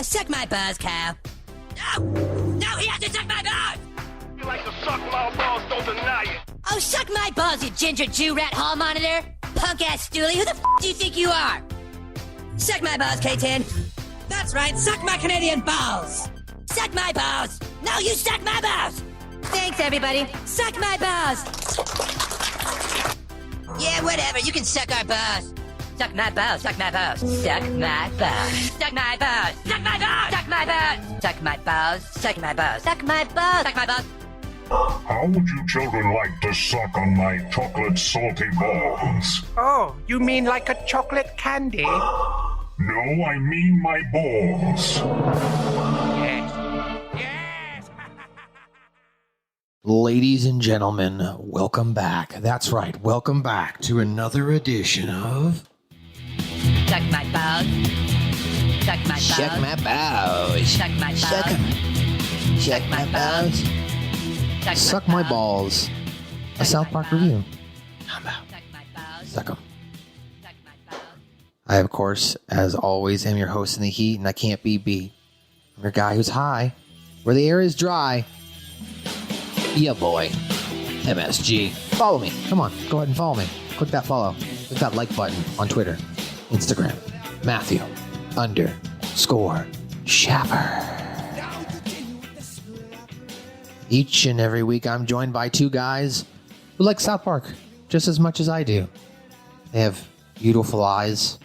Suck my balls, Cal. No, he has to suck my balls! You like to suck my balls, don't deny it. Oh, suck my balls, you ginger Jew rat hall monitor! Punk-ass stoolie, who the do you think you are? Suck my balls, K-10. That's right, suck my Canadian balls! Suck my balls! No, you suck my balls! Thanks, everybody. Suck my balls! Yeah, whatever, you can suck our balls. Suck my balls, suck my balls, suck my balls, suck my balls, suck my balls, suck my balls, suck my balls, suck my balls, suck my balls, suck my balls. How would you children like to suck on my chocolate salty balls? Oh, you mean like a chocolate candy? No, I mean my balls. Yes. Yes! Ladies and gentlemen, welcome back. That's right, welcome back to another edition of... Suck my balls. Suck my balls. Suck my balls. Suck my balls. Suck 'em. Suck my balls. Suck my balls. A South Park review. How about? Suck 'em. I, of course, as always, am your host in the heat, and I can't be beat. I'm your guy who's high, where the air is dry. Yeah, boy. MSG. Follow me. Come on, go ahead and follow me. Click that follow. Click that like button on Twitter, Instagram. Matthew_Shaffer. Each and every week, I'm joined by two guys who like South Park just as much as I do. They have beautiful eyes.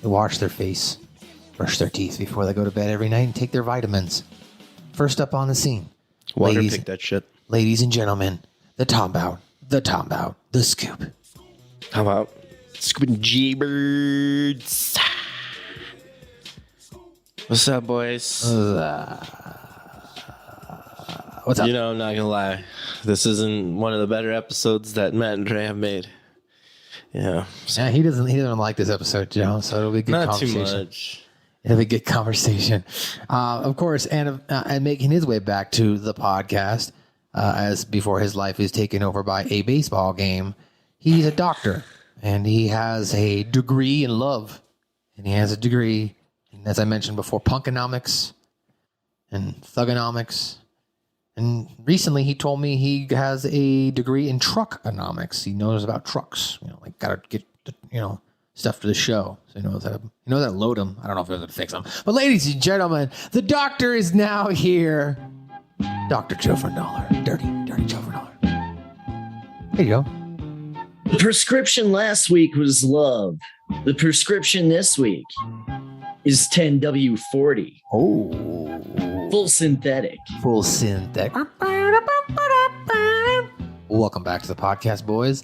They wash their face, brush their teeth before they go to bed every night, and take their vitamins. First up on the scene, Water pick that shit. ladies and gentlemen, the Tombout, the Scoop. How about Scooping G-Birds? What's up, boys? What's up? You know, I'm not gonna lie. This isn't one of the better episodes that Matt and Dre have made. Yeah. Yeah, he doesn't like this episode, Joe. So it'll be a good Not conversation. too much. It'll be a good conversation. Of course, and making his way back to the podcast, as before his life is taken over by a baseball game. He's a doctor, and he has a degree in love, and he has a degree, as I mentioned before, punkonomics and thugonomics. And recently he told me he has a degree in truckonomics. He knows about trucks, like gotta get, stuff to the show. So he knows how to load them. I don't know if he knows how to fix them. But ladies and gentlemen, the doctor is now here. Dr. Joe Ferndaller. Dirty Joe Ferndaller. There you go. The prescription last week was love. The prescription this week is 10W40. Oh. Full synthetic. Full synthetic. Welcome back to the podcast, boys.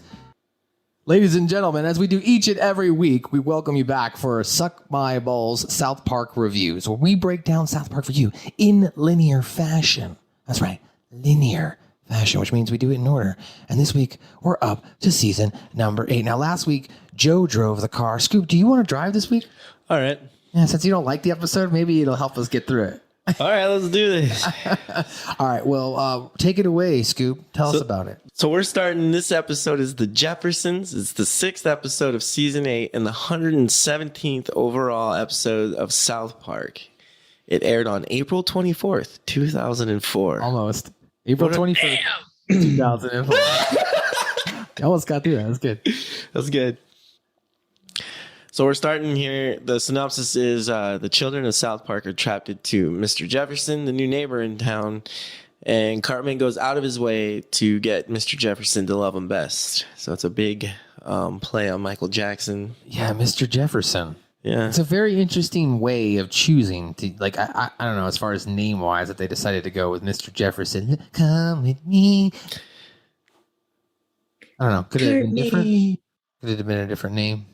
Ladies and gentlemen, as we do each and every week, we welcome you back for Suck My Balls South Park Reviews, where we break down South Park for you in linear fashion. That's right, linear fashion, which means we do it in order. And this week, we're up to season number 8. Now, last week, Joe drove the car. Scoop, do you want to drive this week? All right. Yeah, since you don't like the episode, maybe it'll help us get through it. All right, let's do this. All right, well, take it away, Scoop. Tell us about it. So we're starting, this episode is The Jeffersons. It's the 6th episode of season 8 and the 117th overall episode of South Park. It aired on April 24th, 2004. Almost. April 21st, 2004. I almost got through that. That's good. That's good. So we're starting here. The synopsis is the children of South Park are trapped into Mr. Jefferson, the new neighbor in town, and Cartman goes out of his way to get Mr. Jefferson to love him best. So it's a big play on Michael Jackson. Yeah, Mr. Jefferson. Yeah. It's a very interesting way of choosing to, like, I don't know, as far as name-wise, that they decided to go with Mr. Jefferson. Come with me. I don't know. Could it have been different? Could it have been a different name?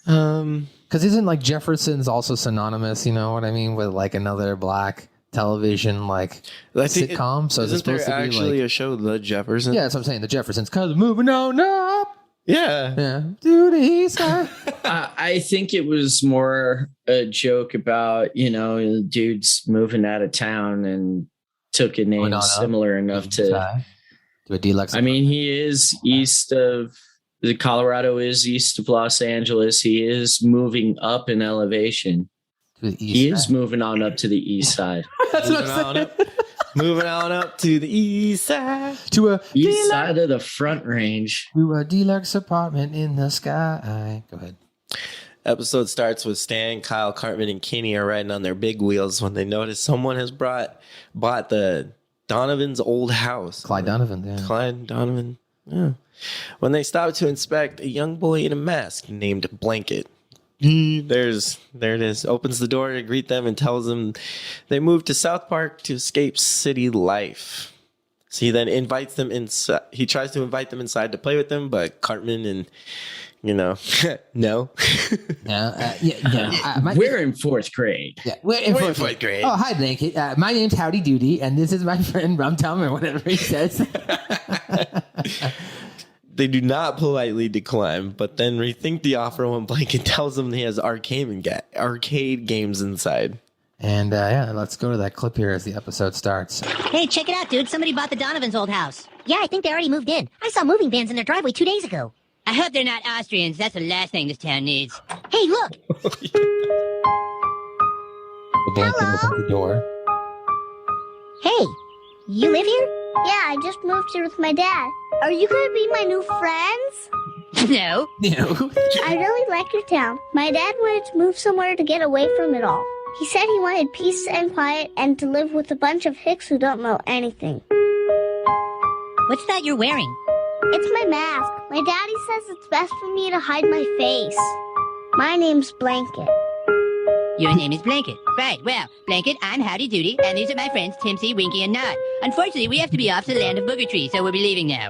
Because isn't like Jefferson's also synonymous, you know what I mean, with like another black television like sitcom? So isn't there actually a show, The Jeffersons? Yeah, that's what I'm saying. The Jeffersons, cause moving on up. Yeah. To the east side. I think it was more a joke about, dudes moving out of town and took a name similar enough to a deluxe. I mean, he is east of Colorado is east of Los Angeles. He is moving up in elevation. To the east He is side. moving on up to the east side. That's what I'm saying. Moving on up to the east side. To a East side of the Front Range. to a deluxe apartment in the sky. Go ahead. Episode starts with Stan, Kyle, Cartman, and Kenny are riding on their big wheels when they notice someone has bought the Donovan's old house. Clyde Donovan. Yeah. Clyde Donovan. Yeah. When they stop to inspect, a young boy in a mask named Blanket. There it is. Opens the door to greet them and tells them they moved to South Park to escape city life. So he then invites them inside. He tries to invite them inside to play with them, but Cartman and no. We're in fourth grade. Yeah, we're in fourth grade. Oh, hi, Blanket. My name's Howdy Doody, and this is my friend Rum Tum, or whatever he says. They do not politely decline, but then rethink the offer when Blanket tells them he has arcade games inside. And let's go to that clip here as the episode starts. Hey, check it out, dude. Somebody bought the Donovan's old house. Yeah, I think they already moved in. I saw moving vans in their driveway 2 days ago. I hope they're not Austrians. That's the last thing this town needs. Hey, look! The Blanket opens the door. Hey, you live here? Yeah, I just moved here with my dad. Are you gonna be my new friends? No. No. I really like your town. My dad wanted to move somewhere to get away from it all. He said he wanted peace and quiet and to live with a bunch of hicks who don't know anything. What's that you're wearing? It's my mask. My daddy says it's best for me to hide my face. My name's Blanket. Your name is Blanket. Right, well, Blanket, I'm Howdy Doody, and these are my friends Timsy, Winky, and Nod. Unfortunately, we have to be off to the land of Booger Tree, so we'll be leaving now.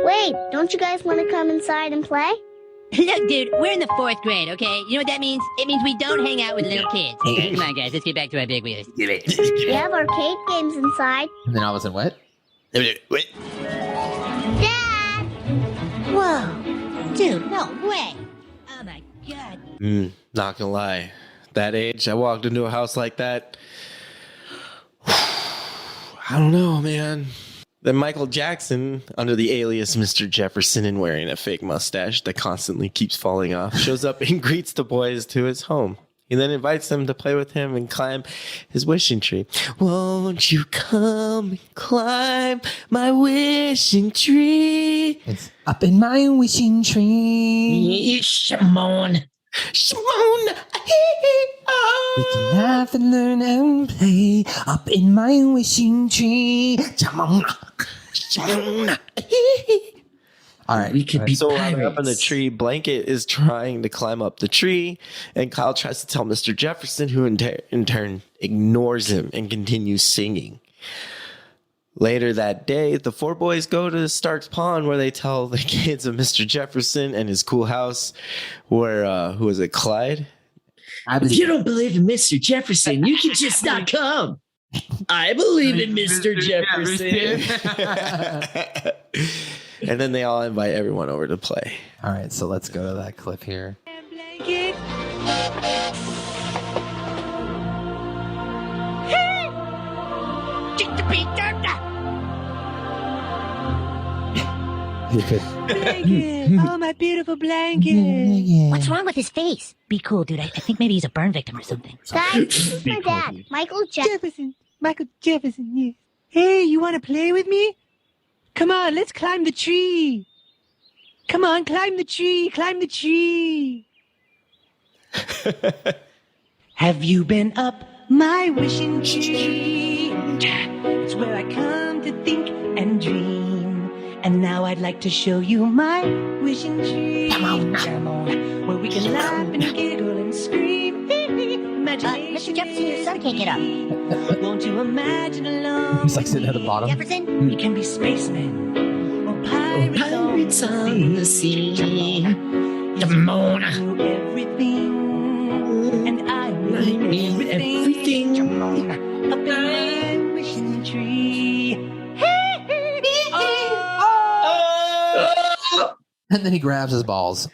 Wait, don't you guys want to come inside and play? Look, dude, we're in the 4th grade, okay? You know what that means? It means we don't hang out with little kids. Come on, guys, let's get back to our big wheels. We have arcade games inside. And then all of a sudden, what? Wait. Dad! Whoa. Dude, no way. Oh, my God. Not gonna lie. That age, I walked into a house like that. I don't know, man. Then Michael Jackson, under the alias Mr. Jefferson and wearing a fake mustache that constantly keeps falling off, shows up and greets the boys to his home. He then invites them to play with him and climb his wishing tree. Won't you come and climb my wishing tree? It's up in my wishing tree. Shimon. Shimon. We can laugh and learn and play up in my wishing tree. All right. We could be So pirates. while they're up in the tree, Blanket is trying to climb up the tree, and Kyle tries to tell Mr. Jefferson, who in turn ignores him and continues singing. Later that day, the 4 boys go to Stark's Pond, where they tell the kids of Mr. Jefferson and his cool house, where who is it, Clyde? If you don't believe in Mr. Jefferson, you can just not come. I believe in Mr. Jefferson. And then they all invite everyone over to play. All right, so let's go to that clip here. Blanket. Blanket. Oh, my beautiful blanket. What's wrong with his face? Be cool, dude. I think maybe he's a burn victim or something. Guys, this is my dad, Michael Jefferson. Michael Jefferson, yeah. Hey, you want to play with me? Come on, let's climb the tree. Come on, climb the tree, climb the tree. Have you been up my wishing tree? It's where I come to think and dream. And now I'd like to show you my wishing tree. Come on, where we can laugh and giggle and scream. Mr. Jefferson, your son can't get up. Won't you imagine alone? He's like sitting at the bottom. Jefferson, we can be spacemen or pirates on the sea. Jamona. Do everything, and I will do everything. Jamona, up in my wishing tree. And then he grabs his balls.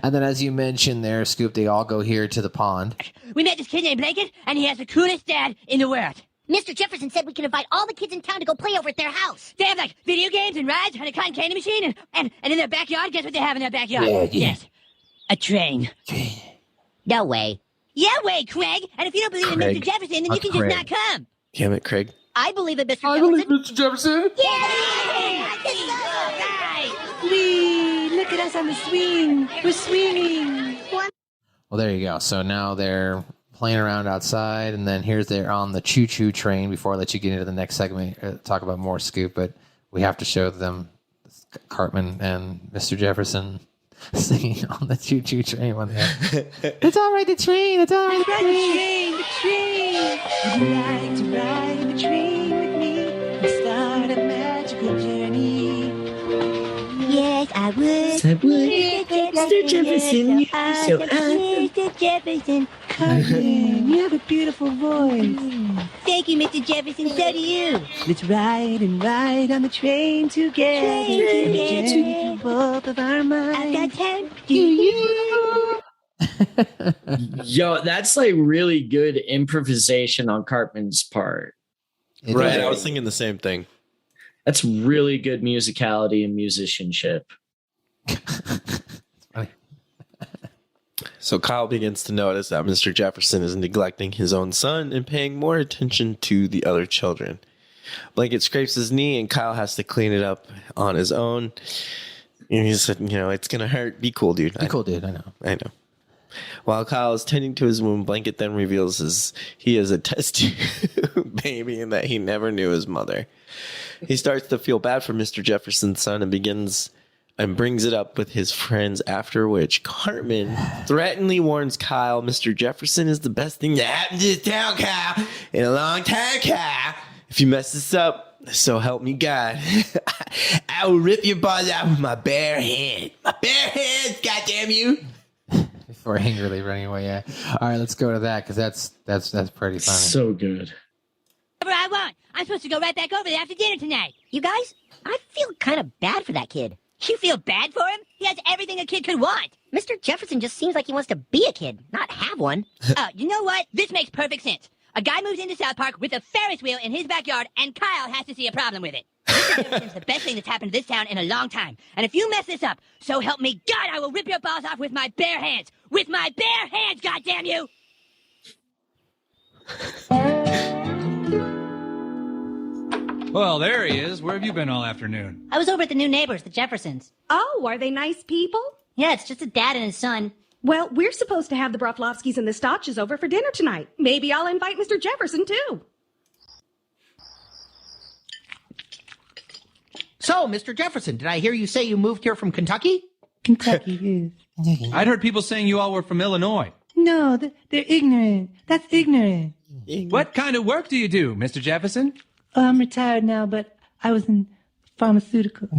And then, as you mentioned there, Scoop, they all go here to the pond. We met this kid named Blanket, and he has the coolest dad in the world. Mr. Jefferson said we could invite all the kids in town to go play over at their house. They have, like, video games and rides and a cotton candy machine, and in their backyard, guess what they have in their backyard? Yeah. Yes. A train. No way. Yeah way, Craig. And if you don't believe in Craig. Mr. Jefferson, then you can just not come. Damn it, Craig. I believe in Mr. I Jefferson. believe Mr. Jefferson. Yay! Wee! Look at us on the swing. We're swinging. Well, there you go. So now they're playing around outside, and then here's they're on the choo-choo train. Before I let you get into the next segment, talk about more Scoop, but we have to show them Cartman and Mr. Jefferson singing on the choo-choo train. When it's all right, the train. It's all right, the train. The train. Would you like to ride the train with me and start a magical journey? Yes, I would. Mr. Jefferson, Mr. Jefferson. Cartman, you have a beautiful voice. Thank you, Mr. Jefferson. So do you. Let's ride and ride on the train together. Both of our minds. I've got time. Do you? Yo, that's like really good improvisation on Cartman's part. Right, I was thinking the same thing. That's really good musicality and musicianship. So Kyle begins to notice that Mr. Jefferson is neglecting his own son and paying more attention to the other children. Blanket scrapes his knee and Kyle has to clean it up on his own. And he said, it's going to hurt. Be cool, dude. Be cool, dude. I know. While Kyle is tending to his wound, Blanket then reveals he is a test tube baby and that he never knew his mother. He starts to feel bad for Mr. Jefferson's son and brings it up with his friends, after which Cartman threateningly warns Kyle, Mr. Jefferson is the best thing that happened to this town, Kyle, in a long time, Kyle. If you mess this up, so help me God, I will rip your balls out with my bare hand. My bare hands, goddamn you. Before angrily running away, yeah. All right, let's go to that, because that's pretty funny. So good. Whatever I want. I'm supposed to go right back over there after dinner tonight. You guys, I feel kind of bad for that kid. You feel bad for him? He has everything a kid could want. Mr. Jefferson just seems like he wants to be a kid, not have one. You know what? This makes perfect sense. A guy moves into South Park with a Ferris wheel in his backyard, and Kyle has to see a problem with it. Mr. Jefferson's the best thing that's happened to this town in a long time. And if you mess this up, so help me God, I will rip your balls off with my bare hands. With my bare hands, goddamn you! Well, there he is. Where have you been all afternoon? I was over at the new neighbors, the Jeffersons. Oh, are they nice people? Yeah, it's just a dad and his son. Well, we're supposed to have the Broflovskis and the Stotches over for dinner tonight. Maybe I'll invite Mr. Jefferson, too. So, Mr. Jefferson, did I hear you say you moved here from Kentucky? Kentucky, yes. I'd heard people saying you all were from Illinois. No, they're ignorant. That's ignorant. What kind of work do you do, Mr. Jefferson? Oh, I'm retired now, but I was in pharmaceutical.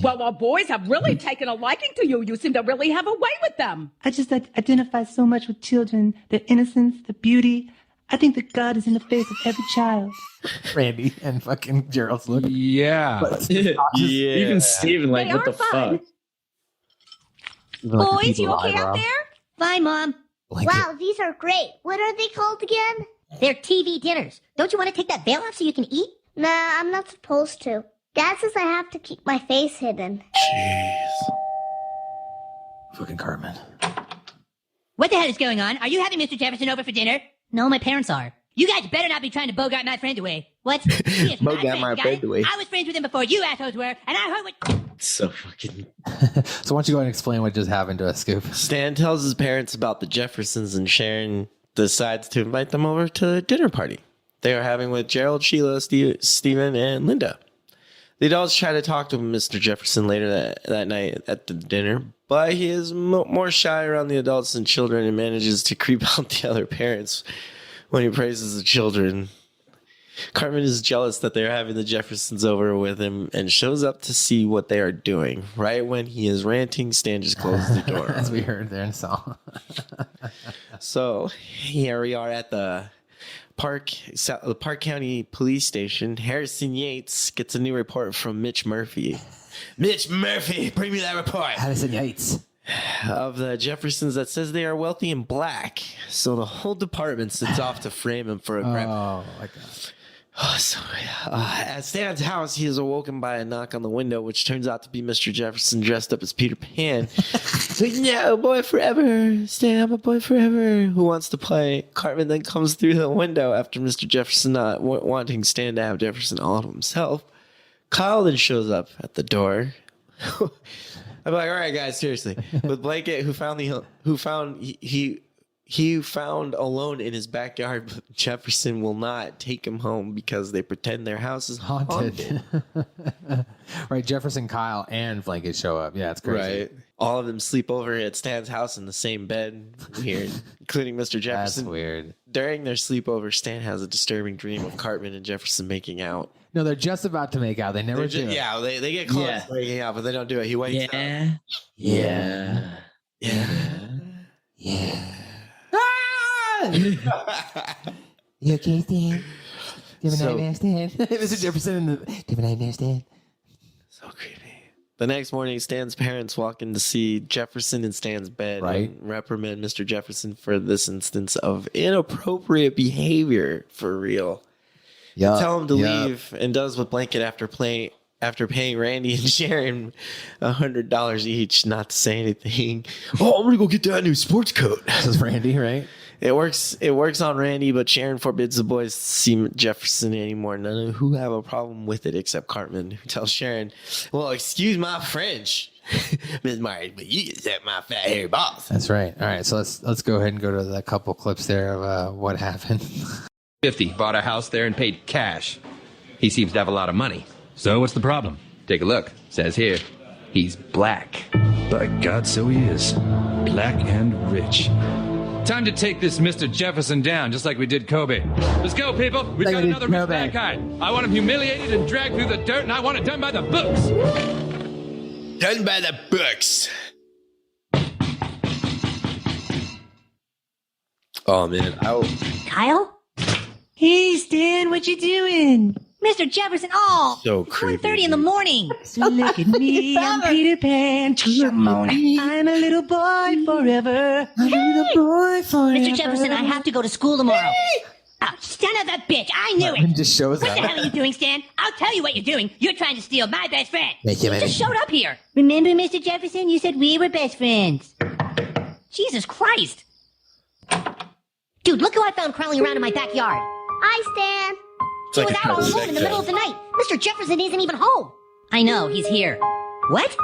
Well, our boys have really taken a liking to you. You seem to really have a way with them. I just identify so much with children, their innocence, their beauty. I think that God is in the face of every child. Randy and fucking Gerald's look. Yeah. Even Steven, like, They what are the fun. fuck? Boys, you okay out there? Fine, Mom. Wow, these are great. What are they called again? They're TV dinners. Don't you want to take that veil off so you can eat? Nah, I'm not supposed to. Dad says I have to keep my face hidden. Jeez. Fucking Cartman. What the hell is going on? Are you having Mr. Jefferson over for dinner? No, my parents are. You guys better not be trying to bogart my friend away. What? He is Bogart my got friend it? away. I was friends with him before you assholes were, and I heard what... So fucking... So why don't you go ahead and explain what just happened to us, Scoop? Stan tells his parents about the Jeffersons and Sharon decides to invite them over to a dinner party they are having with Gerald, Sheila, Steven, and Linda. The adults try to talk to Mr. Jefferson later that night at the dinner, but he is more shy around the adults than children and manages to creep out the other parents when he praises the children. Cartman is jealous that they're having the Jeffersons over with him and shows up to see what they are doing. Right when he is ranting, Stan just closes the door. As we heard there and saw. So here we are at the Park County Police Station. Harrison Yates gets a new report from Mitch Murphy. Mitch Murphy, bring me that report. Harrison Yates. Of the Jeffersons that says they are wealthy and black. So the whole department sits off to frame him for a crime. Oh, my God. At Stan's house, he is awoken by a knock on the window, which turns out to be Mr. Jefferson dressed up as Peter Pan. Like, no, boy forever. Stan, I'm a boy forever. Who wants to play? Cartman then comes through the window after Mr. Jefferson not wanting Stan to have Jefferson all to himself. Kyle then shows up at the door. I'm like, all right, guys, seriously. With Blanket, he found alone in his backyard, but Jefferson will not take him home because they pretend their house is haunted. Right, Jefferson, Kyle, and Blanket show up. Yeah, it's crazy. Right. All of them sleep over at Stan's house in the same bed. Weird. Including Mr. Jefferson. That's weird. During their sleepover, Stan has a disturbing dream of Cartman and Jefferson making out. No, they're just about to make out. They never do. Yeah, they get close to making out, but they don't do it. He wakes up. Yeah. You okay, Stan? Do you have a nightmare, Stan? Mr. Jefferson, do you have a nightmare, Stan? So creepy. The next morning, Stan's parents walk in to see Jefferson in Stan's bed and reprimand Mr. Jefferson for this instance of inappropriate behavior for real. Tell him to leave, and does with Blanket after paying Randy and Sharon $100 each not to say anything. Oh, I'm gonna go get that new sports coat. This is Randy, right? It works on Randy, but Sharon forbids the boys to see Jefferson anymore. None of who have a problem with it except Cartman, who tells Sharon, well, excuse my French, Miss Martin, but you get that my fat hairy boss. That's right. All right, so let's go ahead and go to the couple clips there of what happened. 50 bought a house there and paid cash. He seems to have a lot of money. So what's the problem? Take a look. Says here, he's black. By God, so he is. Black and rich. Time to take this Mr. Jefferson down, just like we did Kobe. Let's go, people. We've got another rich mankind. I want him humiliated and dragged through the dirt, and I want it done by the books. Done by the books. Oh, man. Kyle? Hey, Stan, what you doing? Mr. Jefferson, oh, so creepy. 1:30 in the morning. So look at me, I'm Peter Pan. I'm a little boy forever. I'm a little boy forever. Mr. Jefferson, I have to go to school tomorrow. Oh, son of a bitch, I knew it. Just shows what up. the hell are you doing, Stan? I'll tell you what you're doing. You're trying to steal my best friend. You just showed up here. Remember, Mr. Jefferson? You said we were best friends. Jesus Christ. Dude, look who I found crawling around in my backyard. Hi, Stan. He was out all alone in the middle of the night. Mr. Jefferson isn't even home. I know, he's here. What?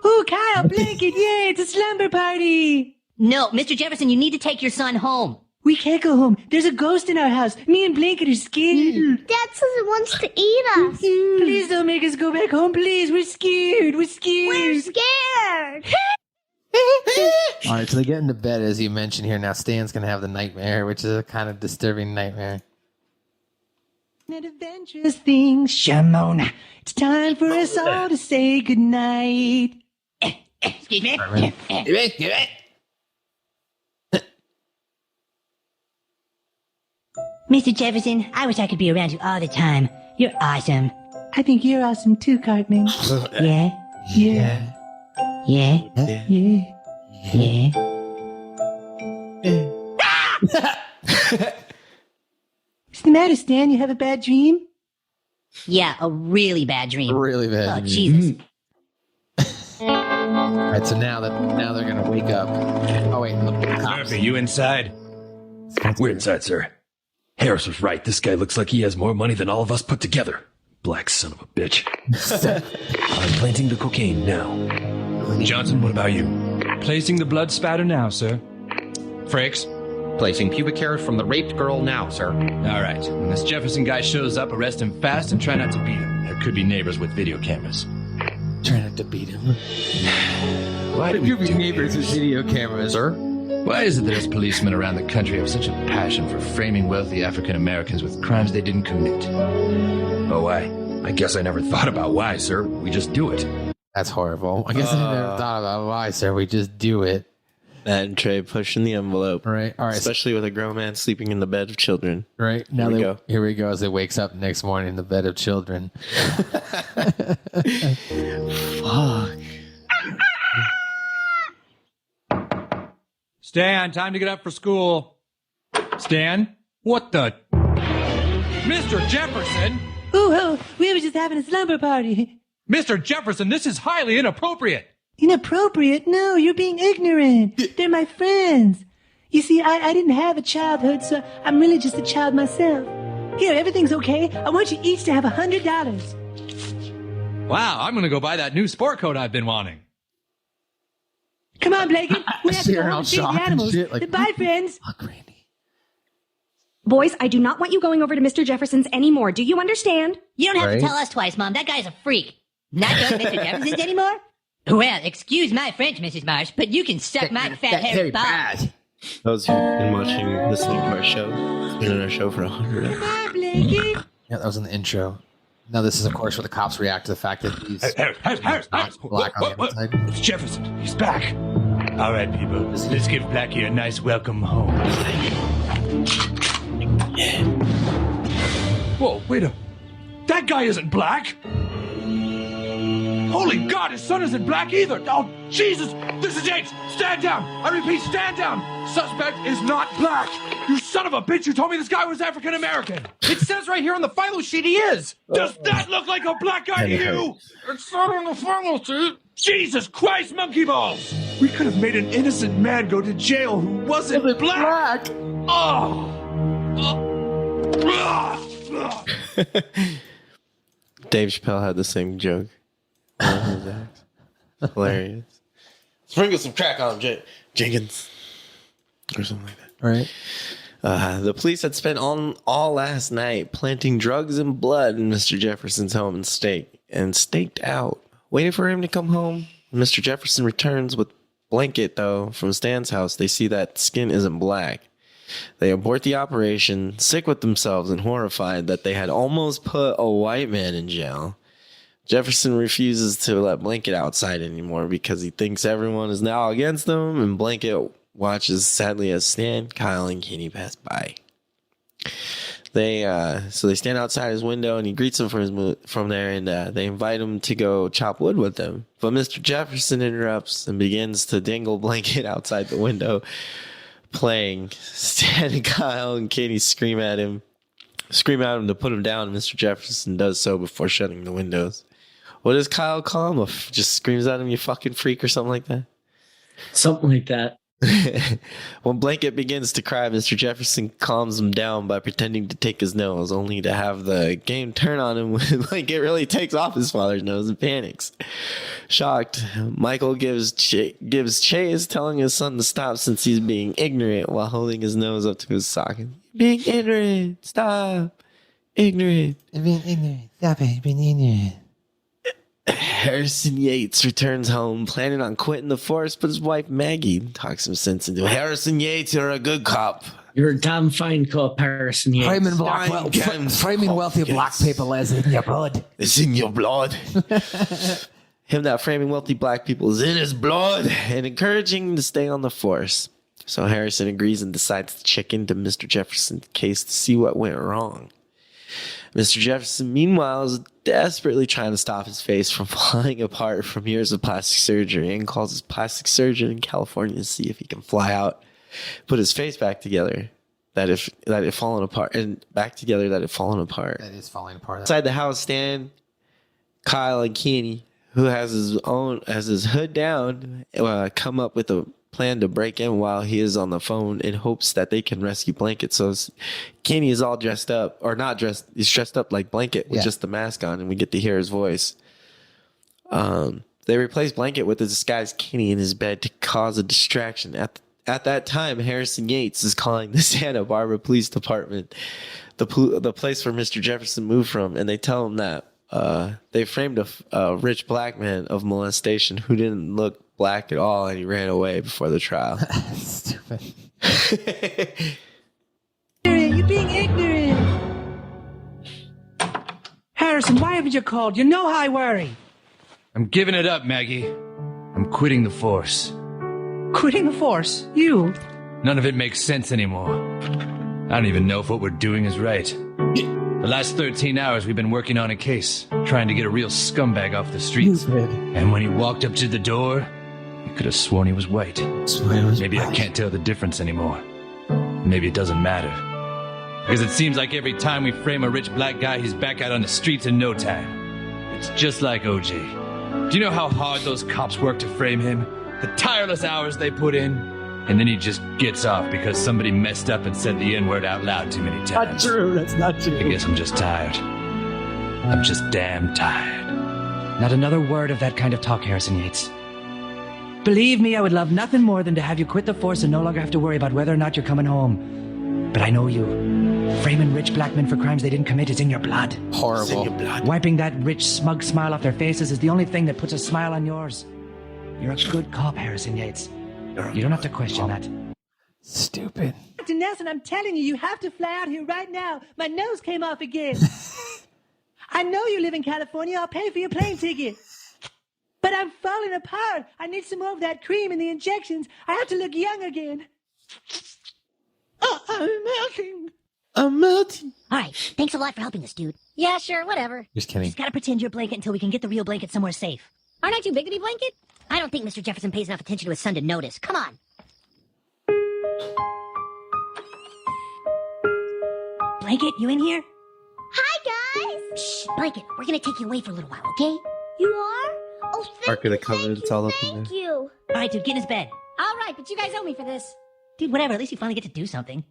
Oh, Kyle, Blanket, yeah, it's a slumber party. No, Mr. Jefferson, you need to take your son home. We can't go home. There's a ghost in our house. Me and Blanket are scared. Dad says it wants to eat us. Please don't make us go back home, please. We're scared. We're scared. We're scared. All right, so they get into bed, as you mentioned here. Now Stan's going to have the nightmare, which is a kind of disturbing nightmare. Not adventurous things, Shamona. It's time for us all to say goodnight. Excuse me. Mr. Jefferson, I wish I could be around you all the time. You're awesome. I think you're awesome too, Cartman. Yeah? Yeah. Yeah? Yeah. Yeah? What's the matter, Stan? You have a bad dream? Yeah, a really bad dream. Really bad. Oh, Jesus. All right, so now they're going to wake up. Oh, wait. Murphy, you inside? We're inside, sir. Harris was right. This guy looks like he has more money than all of us put together. Black son of a bitch. I'm planting the cocaine now. Johnson, what about you? Placing the blood spatter now, sir. Frakes? Placing pubic hair from the raped girl now, sir. All right. When this Jefferson guy shows up, arrest him fast and try not to beat him. There could be neighbors with video cameras. Try not to beat him. Why do we be neighbors with video cameras, sir? Why is it there's policemen around the country who have such a passion for framing wealthy African Americans with crimes they didn't commit? Oh, why? I guess I never thought about why, sir. We just do it. That's horrible. I guess I never thought about why, sir. We just do it. Matt and Trey pushing the envelope. Right. All right. Especially with a grown man sleeping in the bed of children. Right. Now here we go as he wakes up next morning in the bed of children. Fuck. Stan, time to get up for school. Stan? What the? Mr. Jefferson! Ooh, we were just having a slumber party. Mr. Jefferson, this is highly inappropriate. Inappropriate? No, you're being ignorant. They're my friends. You see, I didn't have a childhood, so I'm really just a child myself. Here, everything's okay. I want you each to have $100. Wow, I'm gonna go buy that new sport coat I've been wanting. Come on, Blakey. We have to go home and feed the shocked and animals. shit, like, Bye, friends. Boys, I do not want you going over to Mr. Jefferson's anymore. Do you understand? You don't have Right. to tell us twice, Mom. That guy's a freak. Not going to Mr. Jefferson's anymore? Well, excuse my French, Mrs. Marsh, but you can suck my fat hairy balls. Those who've been listening to our show, it's been on our show for 100 hours. Bye, Blakey. Yeah, that was in the intro. Now this is, of course, where the cops react to the fact that he's Harris. black on the inside. It's Jefferson. He's back. All right, people. Let's give Blackie a nice welcome home. Whoa, wait a... That guy isn't black! Holy God, his son isn't black either! Oh, Jesus! This is Yates! Stand down! I repeat, stand down! Suspect is not black! You son of a bitch, you told me this guy was African American! It says right here on the final sheet he is. Does that look like a black guy to you? It's not on the final sheet! Jesus Christ, monkey balls! We could have made an innocent man go to jail who wasn't black! Oh! Dave Chappelle had the same joke. Hilarious. Sprinkle some crack on him, Jenkins. Or something like that. Right. The police had spent all last night planting drugs and blood in Mr. Jefferson's home and staked out, waiting for him to come home. When Mr. Jefferson returns with blanket, though, from Stan's house, they see that skin isn't black. They abort the operation, sick with themselves and horrified that they had almost put a white man in jail. Jefferson refuses to let Blanket outside anymore because he thinks everyone is now against them, and Blanket watches sadly as Stan, Kyle, and Kenny pass by. They stand outside his window, and he greets them from there, and they invite him to go chop wood with them. But Mr. Jefferson interrupts and begins to dangle Blanket outside the window, playing. Stan and Kyle and Kenny scream at him to put him down. Mr. Jefferson does so before shutting the windows. What does Kyle call him? Just screams at him, "You fucking freak," or something like that? Something like that. When Blanket begins to cry, Mr. Jefferson calms him down by pretending to take his nose, only to have the game turn on him when Blanket really takes off his father's nose and panics. Shocked, Michael gives chase, telling his son to stop since he's being ignorant while holding his nose up to his socket. Being ignorant, stop. Ignorant. Being ignorant, stop it, being ignorant. Harrison Yates returns home, planning on quitting the force, but his wife Maggie talks some sense into it. Harrison Yates, you're a good cop. You're a damn fine cop, Harrison Yates. Framing wealthy black people is in your blood. It's in your blood. Him that framing wealthy black people is in his blood, and encouraging him to stay on the force. So Harrison agrees and decides to check into Mr. Jefferson's case to see what went wrong. Mr. Jefferson, meanwhile, is desperately trying to stop his face from falling apart from years of plastic surgery, and calls his plastic surgeon in California to see if he can fly out, put his face back together, that it fallen apart, and back together that it fallen apart. That is falling apart. Inside the house, Stan, Kyle, and Kenny, who has his hood down, come up with a plan to break in while he is on the phone in hopes that they can rescue Blanket. So Kenny is all dressed up, or not dressed, he's dressed up like Blanket with just the mask on, and we get to hear his voice. They replace Blanket with a disguised Kenny in his bed to cause a distraction. At that time, Harrison Yates is calling the Santa Barbara Police Department, the place where Mr. Jefferson moved from, and they tell him that they framed a rich black man of molestation who didn't look black at all, and he ran away before the trial. Stupid. You're being ignorant. Harrison, why haven't you called? You know how I worry. I'm giving it up, Maggie. I'm quitting the force. Quitting the force? You? None of it makes sense anymore. I don't even know if what we're doing is right. The last 13 hours we've been working on a case, trying to get a real scumbag off the streets. And when he walked up to the door, I could have sworn he was white. Maybe I can't tell the difference anymore. Maybe it doesn't matter. Because it seems like every time we frame a rich black guy, he's back out on the streets in no time. It's just like OJ. Do you know how hard those cops work to frame him? The tireless hours they put in? And then he just gets off because somebody messed up and said the N-word out loud too many times. Not true. That's not true. I guess I'm just tired. I'm just damn tired. Not another word of that kind of talk, Harrison Yates. Believe me, I would love nothing more than to have you quit the force and no longer have to worry about whether or not you're coming home. But I know you. Framing rich black men for crimes they didn't commit is in your blood. Horrible. Wiping that rich, smug smile off their faces is the only thing that puts a smile on yours. You're a good cop, Harrison Yates. You don't have to question that. Stupid. Dr. Nelson, I'm telling you, you have to fly out here right now. My nose came off again. I know you live in California. I'll pay for your plane ticket. But I'm falling apart. I need some more of that cream and the injections. I have to look young again. Oh, I'm melting. I'm melting. All right, thanks a lot for helping us, dude. Yeah, sure, whatever. Just kidding. Just gotta pretend you're a blanket until we can get the real blanket somewhere safe. Aren't I too big to be blanket? I don't think Mr. Jefferson pays enough attention to his son to notice. Come on. Blanket, you in here? Hi, guys. Shh, Blanket, we're gonna take you away for a little while, okay? You are? Oh, Mark of the Covenant, it's all up in there. thank you. All right, dude, get in his bed. All right, but you guys owe me for this. Dude, whatever, at least you finally get to do something.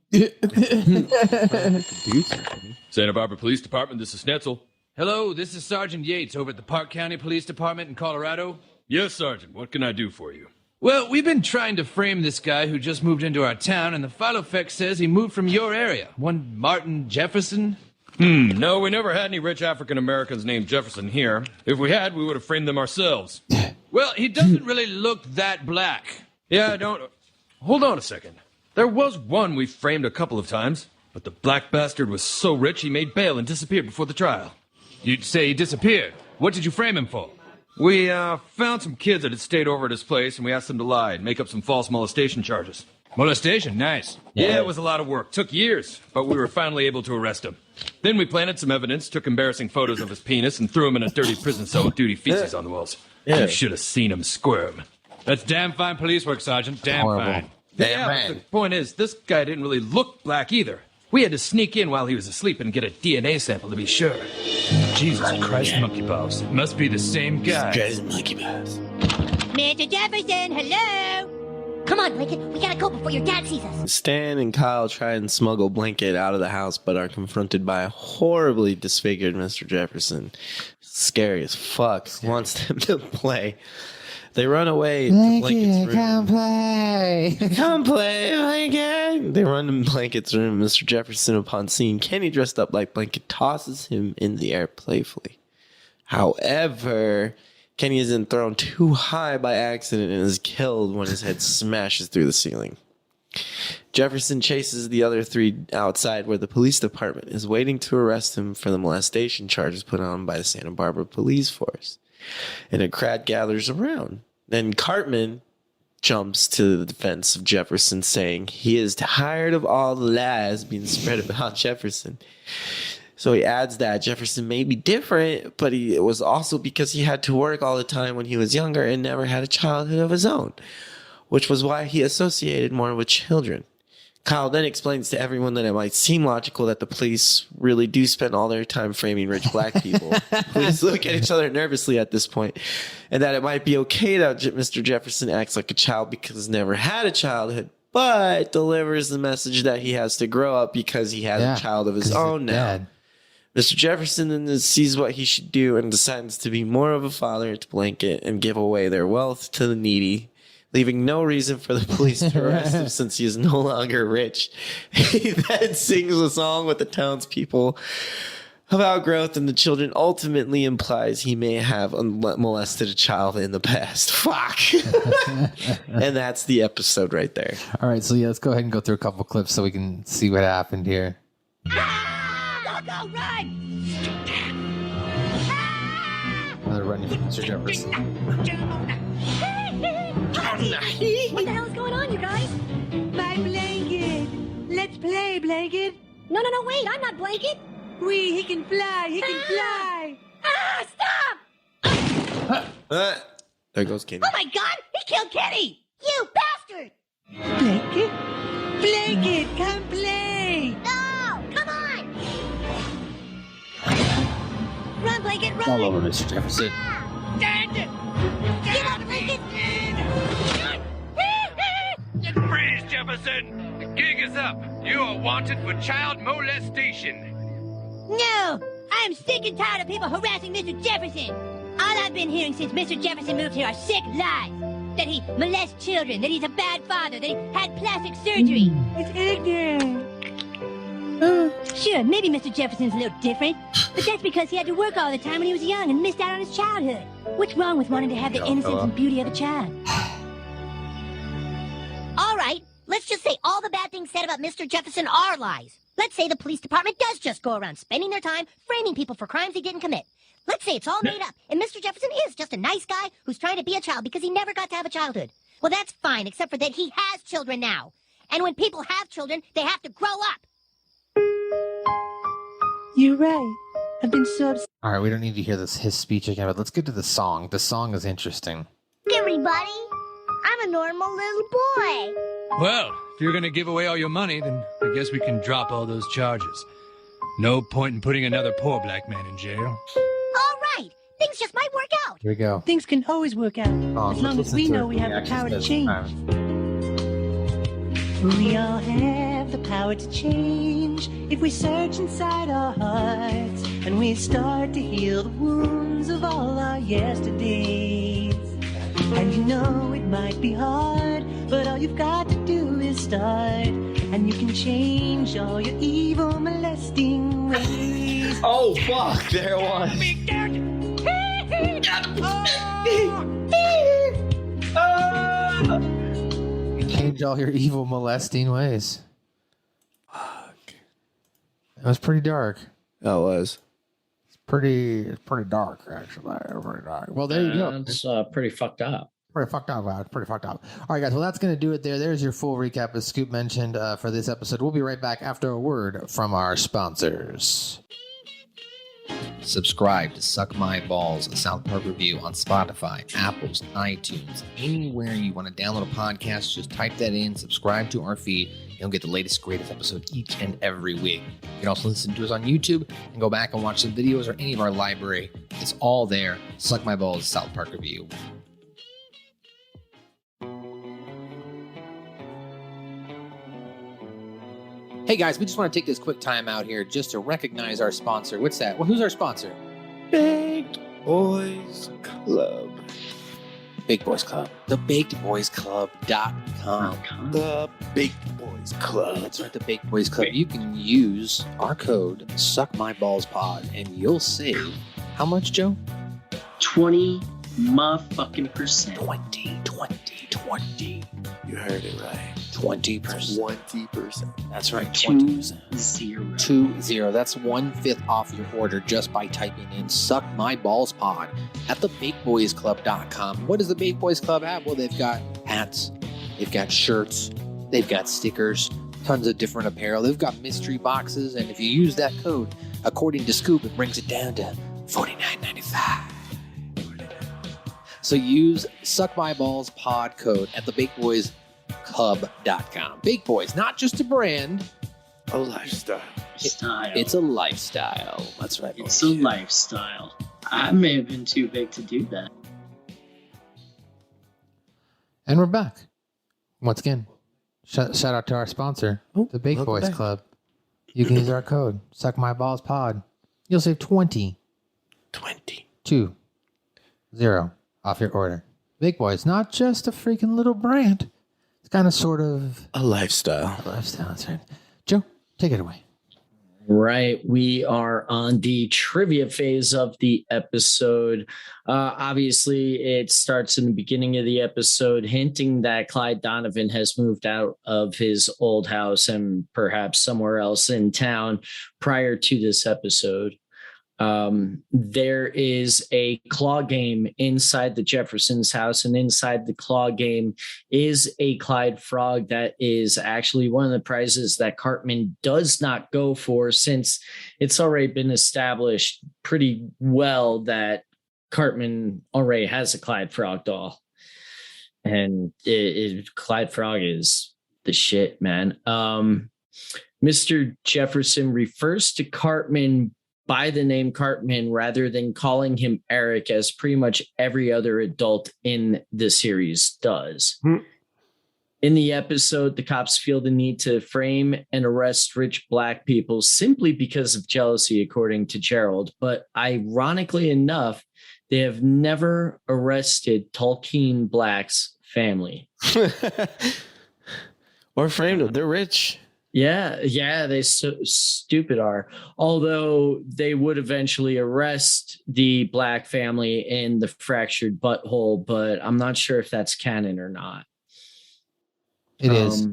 Santa Barbara Police Department, this is Schnetzel. Hello, this is Sergeant Yates over at the Park County Police Department in Colorado. Yes, Sergeant, what can I do for you? Well, we've been trying to frame this guy who just moved into our town, and the Filofax says he moved from your area. One Martin Jefferson? No, we never had any rich African Americans named Jefferson here. If we had, we would have framed them ourselves. Well, he doesn't really look that black. Yeah, don't... Hold on a second. There was one we framed a couple of times, but the black bastard was so rich he made bail and disappeared before the trial. You'd say he disappeared. What did you frame him for? We found some kids that had stayed over at his place, and we asked them to lie and make up some false molestation charges. Molestation? Nice. Yeah, it was a lot of work. Took years, but we were finally able to arrest him. Then we planted some evidence, took embarrassing photos of his penis, and threw him in a dirty prison cell with duty feces on the walls. You should have seen him squirm. That's damn fine police work, Sergeant. Damn fine. Yeah, but the point is, this guy didn't really look black either. We had to sneak in while he was asleep and get a DNA sample to be sure. Jesus Christ, monkey balls. It must be the same guy. Monkey balls. Mr. Jefferson, hello! Come on, Blanket, we gotta go before your dad sees us. Stan and Kyle try and smuggle Blanket out of the house, but are confronted by a horribly disfigured Mr. Jefferson. Scary as fuck. Wants them to play. They run away to Blanket's room. Come play. Come play, Blanket. They run to Blanket's room. Mr. Jefferson, upon seeing Kenny dressed up like Blanket, tosses him in the air playfully. However, Kenny is then thrown too high by accident and is killed when his head smashes through the ceiling. Jefferson chases the other three outside where the police department is waiting to arrest him for the molestation charges put on by the Santa Barbara police force. And a crowd gathers around. Then Cartman jumps to the defense of Jefferson, saying he is tired of all the lies being spread about Jefferson. So he adds that Jefferson may be different, but it was also because he had to work all the time when he was younger and never had a childhood of his own, which was why he associated more with children. Kyle then explains to everyone that it might seem logical that the police really do spend all their time framing rich black people. Police look at each other nervously at this point, and that it might be okay that Mr. Jefferson acts like a child because he's never had a childhood, but delivers the message that he has to grow up because he has a child of his own now. Mr. Jefferson then sees what he should do and decides to be more of a father to Blanket and give away their wealth to the needy, leaving no reason for the police to arrest him since he is no longer rich. He then sings a song with the townspeople about growth, and the children ultimately implies he may have molested a child in the past. Fuck. And that's the episode right there. All right, so yeah, let's go ahead and go through a couple clips so we can see what happened here. Go, run! Another running from Mr. Jefferson. What the hell is going on, you guys? My blanket. Let's play, Blanket. No, wait, I'm not Blanket. He can fly, he can fly. Stop! There goes Kenny. Oh my God, he killed Kenny! You bastard! Blanket? Blanket, come play. No, come it right! All over, Mr. Jefferson. Get up, Lincoln! Freeze, Jefferson! The gig is up. You are wanted for child molestation. No! I am sick and tired of people harassing Mr. Jefferson! All I've been hearing since Mr. Jefferson moved here are sick lies. That he molests children, that he's a bad father, that he had plastic surgery. It's ignorant. Sure, maybe Mr. Jefferson's a little different, but that's because he had to work all the time when he was young and missed out on his childhood. What's wrong with wanting to have the innocence and beauty of a child? All right, let's just say all the bad things said about Mr. Jefferson are lies. Let's say the police department does just go around spending their time framing people for crimes they didn't commit. Let's say it's all made up, and Mr. Jefferson is just a nice guy who's trying to be a child because he never got to have a childhood. Well, that's fine, except for that he has children now. And when people have children, they have to grow up. You're right. I've been so upset. All right, we don't need to hear his speech again, but let's get to the song. The song is interesting. Everybody, I'm a normal little boy. Well, if you're going to give away all your money, then I guess we can drop all those charges. No point in putting another poor black man in jail. All right, things just might work out. Here we go. Things can always work out, as long as we know we have the power to change. We all have the power to change if we search inside our hearts and we start to heal the wounds of all our yesterdays. And you know it might be hard, but all you've got to do is start, and you can change all your evil molesting ways. Oh fuck, there it was. Change all your evil molesting ways. Fuck. It was pretty dark. That was. It's pretty dark, actually. Pretty dark. Well, there you go. It's pretty fucked up. Pretty fucked up, wow. Pretty fucked up. All right, guys. Well, that's going to do it there. There's your full recap, as Scoop mentioned, for this episode. We'll be right back after a word from our sponsors. Subscribe to Suck My Balls, a South Park review on Spotify, Apple's, iTunes, anywhere you want to download a podcast. Just type that in, subscribe to our feed. You'll get the latest, greatest episode each and every week. You can also listen to us on YouTube and go back and watch some videos or any of our library. It's all there. Suck My Balls, South Park review. Hey guys, we just want to take this quick time out here just to recognize our sponsor. What's that? Well, who's our sponsor? Baked Boys Club. Baked Boys Club. TheBakedBoysClub.com. The Baked Boys Club. That's right, the Baked Boys Club. You can use our code SuckMyBallsPod and you'll save how much, Joe? 20 motherfucking%. 20. You heard it right. 20%. 20%. That's right, 20%. 20. That's 1/5 off your order just by typing in Suck My Balls Pod at thebakedboysclub.com. What does the Baked Boys Club have? Well, they've got hats, they've got shirts, they've got stickers, tons of different apparel. They've got mystery boxes, and if you use that code, according to Scoop, it brings it down to $49.95. So use Suck My Balls Pod code at thebakedboysclub.com. Baked Boys, not just a brand, a lifestyle. It's a lifestyle. That's right. It's a lifestyle. I may have been too big to do that. And we're back. Once again, shout out to our sponsor, the Baked Boys Club. You can use our code, Suck My Balls Pod. You'll save 20 off your order. Baked Boys, not just a freaking little brand. It's kind of sort of a lifestyle. That's right. Joe, take it away. Right. We are on the trivia phase of the episode. Obviously, it starts in the beginning of the episode, hinting that Clyde Donovan has moved out of his old house and perhaps somewhere else in town prior to this episode. There is a claw game inside the Jeffersons' house, and inside the claw game is a Clyde frog that is actually one of the prizes that Cartman does not go for, since it's already been established pretty well that Cartman already has a Clyde frog doll. And Clyde frog is the shit, man. Mr. Jefferson refers to Cartman by the name Cartman rather than calling him Eric, as pretty much every other adult in the series does. In the episode, the cops feel the need to frame and arrest rich black people simply because of jealousy, according to Gerald. But ironically enough, they have never arrested Tolkien Black's family. Or framed them. They're rich. Yeah, they so stupid are. Although they would eventually arrest the Black family in the fractured butthole, but I'm not sure if that's canon or not. It is.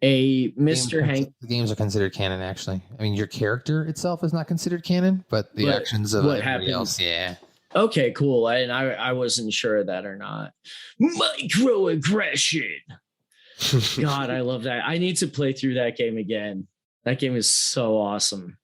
A Mr. Hank. The games are considered canon, actually. I mean, your character itself is not considered canon, but the actions of everybody else, yeah. Okay, cool. I wasn't sure of that or not. Microaggression. God, I love that. I need to play through that game again. That game is so awesome.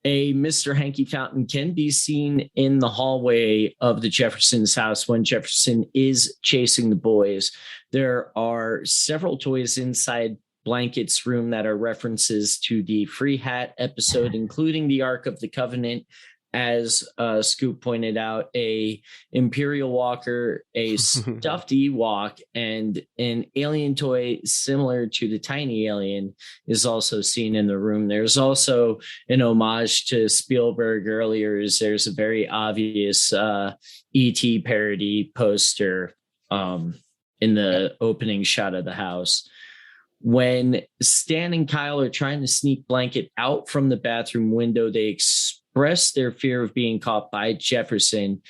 A Mr. Hanky Fountain can be seen in the hallway of the Jeffersons' house when Jefferson is chasing the boys. There are several toys inside Blanket's room that are references to the Free Hat episode, including the Ark of the Covenant, as Scoop pointed out, a Imperial Walker, a stuffed Ewok, and an alien toy similar to the tiny alien is also seen in the room. There's also an homage to Spielberg earlier. There's a very obvious E.T. parody poster in the opening shot of the house. When Stan and Kyle are trying to sneak Blanket out from the bathroom window, they express their fear of being caught by Jefferson.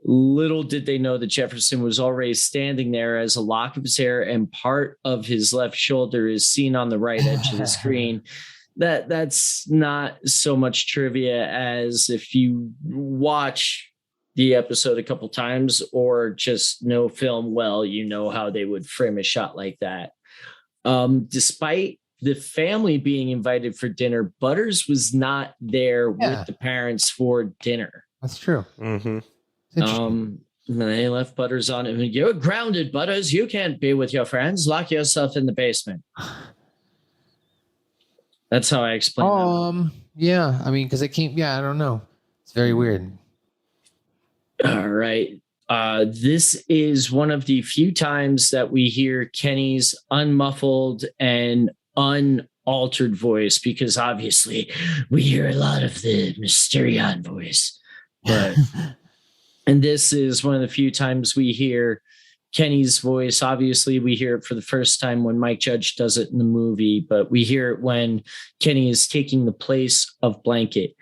Little did they know that Jefferson was already standing there, as a lock of his hair and part of his left shoulder is seen on the right edge of the screen. That's not so much trivia as if you watch the episode a couple times or just know film well, you know how they would frame a shot like that. Despite the family being invited for dinner, Butters was not there with the parents for dinner. That's true. They left Butters on it. You're grounded, Butters. You can't be with your friends. Lock yourself in the basement. That's how I explain that. Yeah, I mean, because it came. Yeah, I don't know. It's very weird. All right. This is one of the few times that we hear Kenny's unmuffled and unaltered voice, because obviously we hear a lot of the Mysterion voice. But and this is one of the few times we hear Kenny's voice. Obviously, we hear it for the first time when Mike Judge does it in the movie, but we hear it when Kenny is taking the place of Blanket.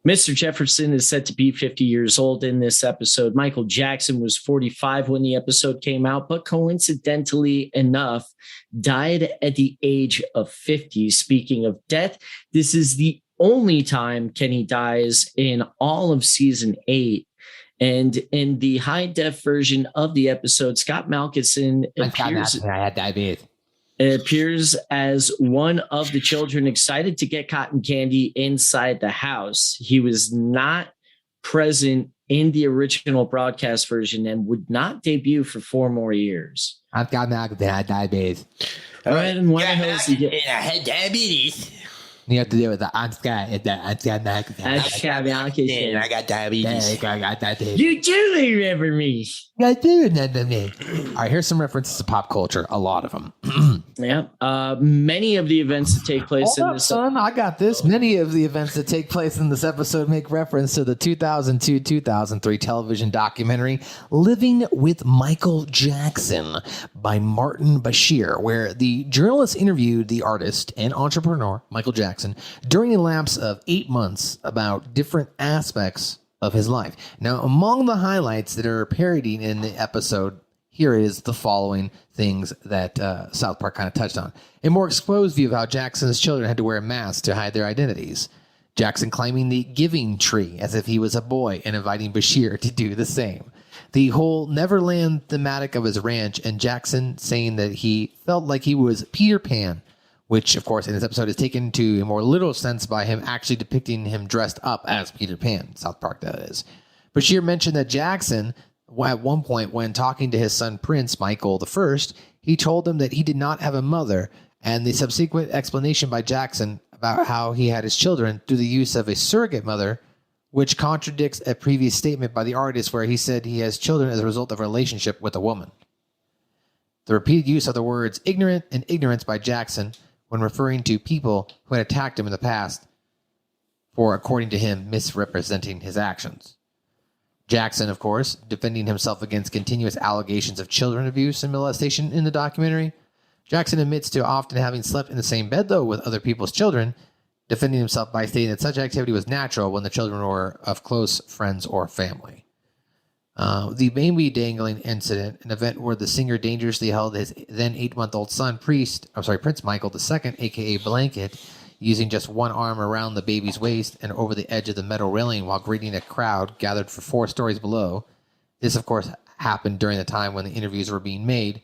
Mr. Jefferson is said to be 50 years old in this episode. Michael Jackson was 45 when the episode came out, but coincidentally enough, died at the age of 50. Speaking of death, this is the only time Kenny dies in all of season 8. And in the high def version of the episode, Scott Malkinson appears as one of the children excited to get cotton candy inside the house. He was not present in the original broadcast version and would not debut for 4 more years. I've got diabetes. All right, and what the hell is he getting? I had diabetes. You have to deal with the I got diabetes. You do remember me. I do remember me. All right, here's some references to pop culture. A lot of them. Many of the events that take place in this. Son, I got this. Many of the events that take place in this episode make reference to the 2002-2003 television documentary "Living with Michael Jackson" by Martin Bashir, where the journalist interviewed the artist and entrepreneur Michael Jackson during a lapse of 8 months about different aspects of his life. Now, among the highlights that are parodied in the episode, here is the following things that South Park kind of touched on. A more exposed view of how Jackson's children had to wear masks to hide their identities. Jackson climbing the giving tree as if he was a boy and inviting Bashir to do the same. The whole Neverland thematic of his ranch, and Jackson saying that he felt like he was Peter Pan, which, of course, in this episode is taken to a more literal sense by him actually depicting him dressed up as Peter Pan. South Park, that is. Bashir mentioned that Jackson, at one point when talking to his son Prince Michael I, he told him that he did not have a mother, and the subsequent explanation by Jackson about how he had his children through the use of a surrogate mother, which contradicts a previous statement by the artist where he said he has children as a result of a relationship with a woman. The repeated use of the words ignorant and ignorance by Jackson when referring to people who had attacked him in the past for, according to him, misrepresenting his actions. Jackson, of course, defending himself against continuous allegations of children abuse and molestation in the documentary. Jackson admits to often having slept in the same bed, though, with other people's children, defending himself by stating that such activity was natural when the children were of close friends or family. The baby dangling incident, an event where the singer dangerously held his then 8-month-old son, Prince Michael II, a.k.a. Blanket, using just one arm around the baby's waist and over the edge of the metal railing while greeting a crowd gathered for 4 stories below. This, of course, happened during the time when the interviews were being made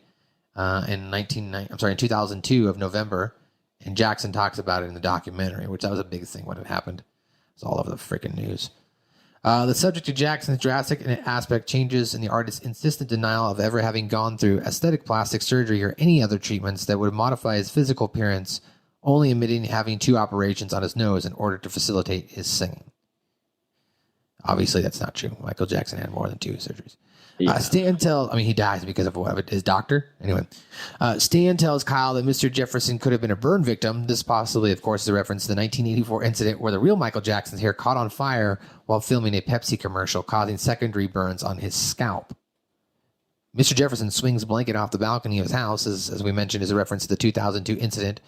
in 2002 of November, and Jackson talks about it in the documentary, which that was a big thing when it happened. It's all over the freaking news. The subject of Jackson's drastic aspect changes in the artist's insistent denial of ever having gone through aesthetic plastic surgery or any other treatments that would modify his physical appearance, only admitting having 2 operations on his nose in order to facilitate his singing. Obviously, that's not true. Michael Jackson had more than 2 surgeries. Yeah. Stan tells, he dies because of what? His doctor? Anyway, Stan tells Kyle that Mr. Jefferson could have been a burn victim. This possibly, of course, is a reference to the 1984 incident where the real Michael Jackson's hair caught on fire while filming a Pepsi commercial, causing secondary burns on his scalp. Mr. Jefferson swings a blanket off the balcony of his house, as we mentioned, is a reference to the 2002 incident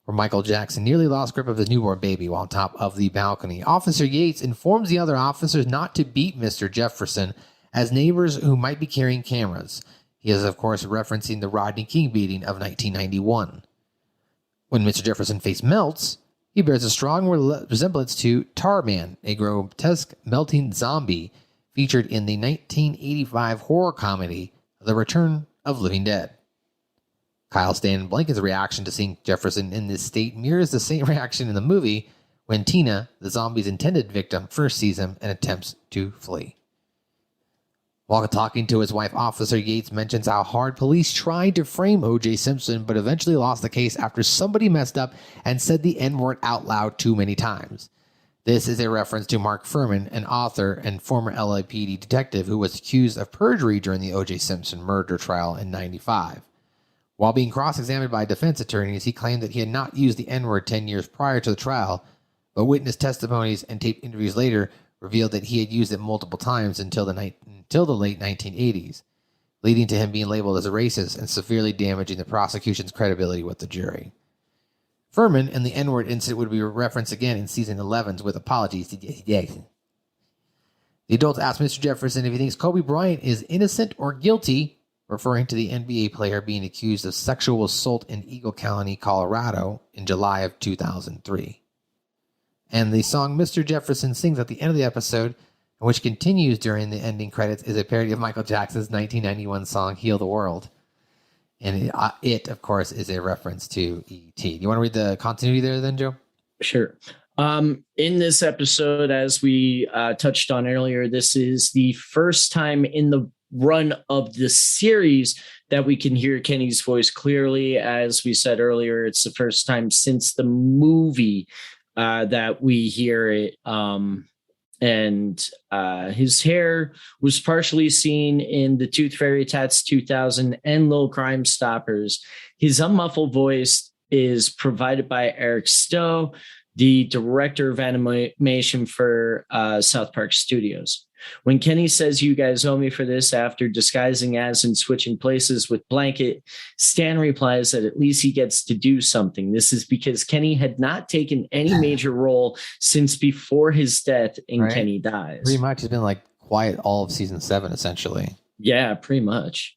where Michael Jackson nearly lost grip of his newborn baby while on top of the balcony. Officer Yates informs the other officers not to beat Mr. Jefferson as neighbors who might be carrying cameras. He is, of course, referencing the Rodney King beating of 1991. When Mr. Jefferson's face melts, he bears a strong resemblance to Cartman, a grotesque melting zombie featured in the 1985 horror comedy The Return of Living Dead. Kyle, Stan, and Blanken's reaction to seeing Jefferson in this state mirrors the same reaction in the movie when Tina, the zombie's intended victim, first sees him and attempts to flee. While talking to his wife, Officer Yates mentions how hard police tried to frame O.J. Simpson, but eventually lost the case after somebody messed up and said the N-word out loud too many times. This is a reference to Mark Furman, an author and former LAPD detective who was accused of perjury during the O.J. Simpson murder trial in '95. While being cross-examined by defense attorneys, he claimed that he had not used the N-word 10 years prior to the trial, but witness testimonies and taped interviews later revealed that he had used it multiple times until the late 1980s, leading to him being labeled as a racist and severely damaging the prosecution's credibility with the jury. Furman and the N-word incident would be referenced again in season 11's with apologies to Jesse Jackson. The adults asked Mr. Jefferson if he thinks Kobe Bryant is innocent or guilty, referring to the NBA player being accused of sexual assault in Eagle County, Colorado in July of 2003. And the song Mr. Jefferson sings at the end of the episode, which continues during the ending credits, is a parody of Michael Jackson's 1991 song Heal the World. And it, of course, is a reference to E.T. Do you want to read the continuity there then, Joe? Sure. In this episode, as we touched on earlier, this is the first time in the run of the series that we can hear Kenny's voice clearly. As we said earlier, it's the first time since the movie that we hear it. And his hair was partially seen in the Tooth Fairy Tats 2000 and Little Crime Stoppers. His unmuffled voice is provided by Eric Stowe, the director of animation for South Park Studios. When Kenny says, "You guys owe me for this," after disguising as and switching places with Blanket, Stan replies that at least he gets to do something. This is because Kenny had not taken any major role since before his death in Right. Kenny Dies. Pretty much. He's been like quiet all of season 7, essentially. Yeah, pretty much.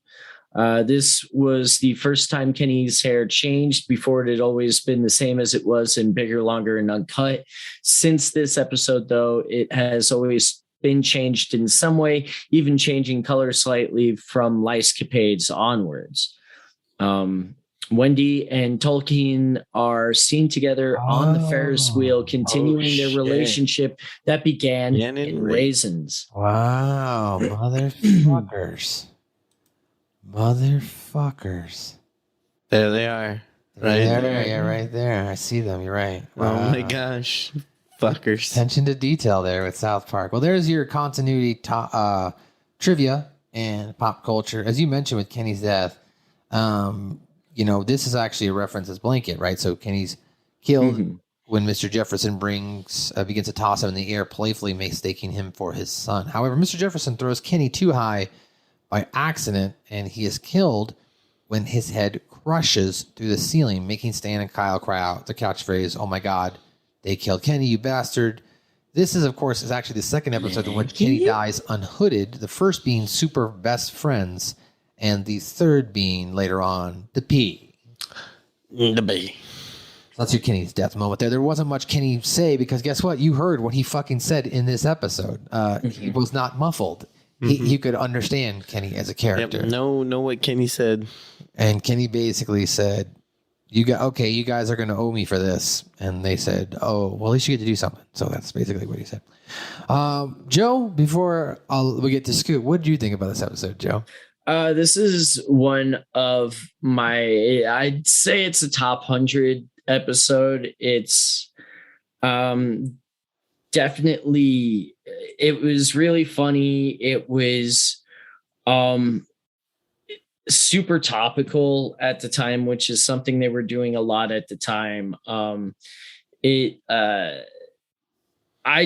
This was the first time Kenny's hair changed. Before, it had always been the same as it was in Bigger, Longer, and Uncut. Since this episode, though, it has always been changed in some way, even changing color slightly from Licecapades onwards. Wendy and Tolkien are seen together on the Ferris wheel, continuing their relationship that began in Raisins. Wow, motherfuckers. Motherfuckers. There they are. Right there. Yeah, right there. I see them. You're right. Oh my gosh. Fuckers. Attention to detail there with South Park. Well, there's your continuity trivia and pop culture. As you mentioned with Kenny's death, this is actually a reference as Blanket, right? So Kenny's killed when Mr. Jefferson begins to toss him in the air, playfully mistaking him for his son. However, Mr. Jefferson throws Kenny too high by accident, and he is killed when his head crushes through the ceiling, making Stan and Kyle cry out the catchphrase, "Oh my God, they killed Kenny, you bastard." This is, of course, actually the second episode in which Kenny dies unhooded, the first being super best friends, and the third being later on the P. The B. That's your Kenny's death moment there. There wasn't much Kenny say because guess what? You heard what he fucking said in this episode. He was not muffled. He could understand Kenny as a character. Yep. Know what Kenny said. And Kenny basically said, you guys are going to owe me for this. And they said, oh, well, at least you get to do something. So that's basically what he said. Joe, before we get to Scoop, what did you think about this episode, Joe? This is one of I'd say it's a top 100 episode. It's definitely, it was really funny. It was super topical at the time, which is something they were doing a lot at the time. It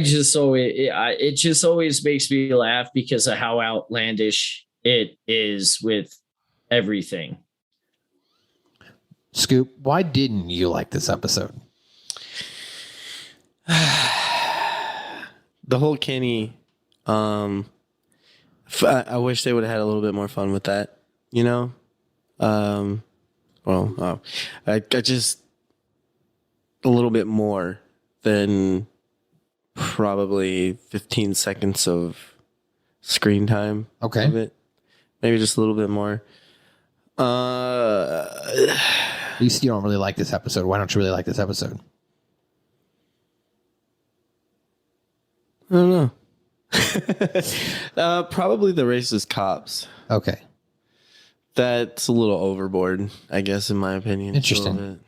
just always makes me laugh because of how outlandish it is with everything. Scoop, why didn't you like this episode? The whole Kenny, I wish they would have had a little bit more fun with that, I just a little bit more than probably 15 seconds of screen time. Okay. Of it. Maybe just a little bit more. You don't really like this episode. Why don't you really like this episode? I don't know. Probably the racist cops. Okay. That's a little overboard, I guess, in my opinion. Interesting.